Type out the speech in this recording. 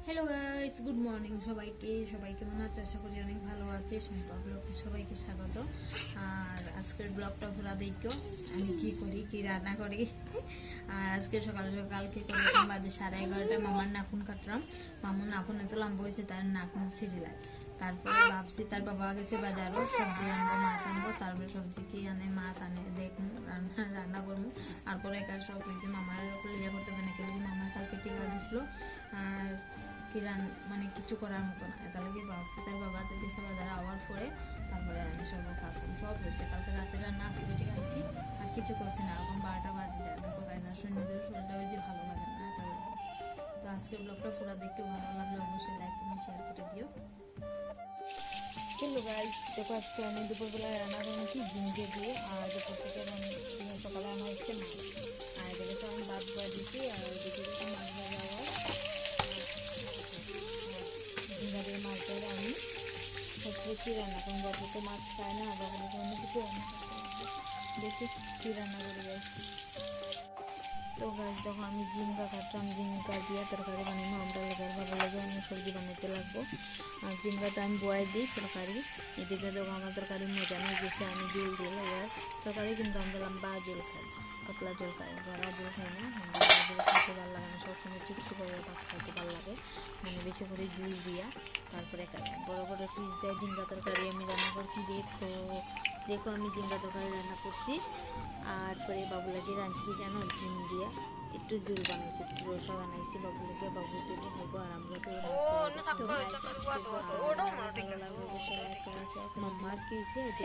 Hello guys, good morning সবাইকে। সবাই কেমন আছে? আশা করি অনেক ভালো আছে। সবাইকে স্বাগত। আর আজকের ব্লগটা পুরা দেখো আমি কি করি, কি রান্না করি। আর আজকে সকাল সকাল কি করি, বাজে 11:30। মামার নাখুন কাটলাম। মামুর নাখুন এত লম্বা হয়েছে, তার নাখুন ছিঁড়িলাম। তারপরে ভাবছি তার বাবা গেছে বাজারও, সবজি আনবো, মাছ আনবো। তারপরে সবজি কি আনে, মাছ আনে, দেখুন রান্না করবো। তারপরে একা সব হয়েছে মামার লিয়া করতে পারে নাকি, মামার কালকে টিকা দিছিল। আর কি মানে কিছু করার মতো না, তাহলে কি ভাবছি তার বাবা তো গেছে বাজারে আওয়ার পরে তারপরে আমি সব কাজ করি, সব হয়েছে। কালকে রাতে রান্না ফিরে ঠিক আইসি, আর কিছু করছি না। এখন 12টা বাজে যায়। দেখো গাইজ, আসলে নিজের শরীরটা ওই যে ভালো লাগে না। তো আজকের ব্লগটা পুরো দেখতে ভালো লাগলে অবশ্যই লাইক কমেন্ট শেয়ার করে দিও। কিন্তু গাইজ দেখো, আজকে আমি দুপুরবেলা রান্না করবো কি ঝিঙ্গে দিয়ে। আর দুপুর থেকে সকালে রান্না হচ্ছে মাছ। আর এদিকে তো আমি ভাত বয়ে দিচ্ছি, আর ওইদিকে মাছ ভাজা হয়। ঝিঙ্গা দিয়ে মাছ ধরে আমি হচ্ছে কী রান্না করবো। বাবু তো মাছ খায় না, বাবুকে অন্য কিছু রান্না করতে হবে। দেখি কী রান্না করে যাচ্ছি। তো গাছ দেখো, আমি ঝিঙ্গা কাটলাম, ঝিঙ্গা দিয়ে তরকারি বানাবো। আমরা লেগার ভালো লাগে, অন্য সবজি বানাতে লাগবো। আর ঝিঙ্গাটা আমি বয়ে দিই তরকারি। এদিকে দেখো আমার তরকারি মজা নিয়ে গেছে, আমি জল দিই এবার তরকারি। কিন্তু আমরা লম্বা জল খাই, পাতলা জল খাই, গলা জল খাই না। আমরা জল খেতে ভালো লাগে না, সবসময় চুপচুপ করে ভাত খাইতে ভালো লাগে, মানে বেশি করে জুস দিয়া। তারপরে বড় বড় পিস দেয় ঝিঙ্গা তরকারি আমি রান্না করছি। দেখো দেখো আমি ঝিঙ্গা তরকারি রান্না করছি। আর পরে বাবু লাগে রাঁধছি কি জানো, ডিম দিয়া একটু জল বানাইছি, একটু রসা বানাইছি। বাবু লাগে, বাবু তুলে খাইবো। আর আমরা তো মাম্মার কি হয়েছে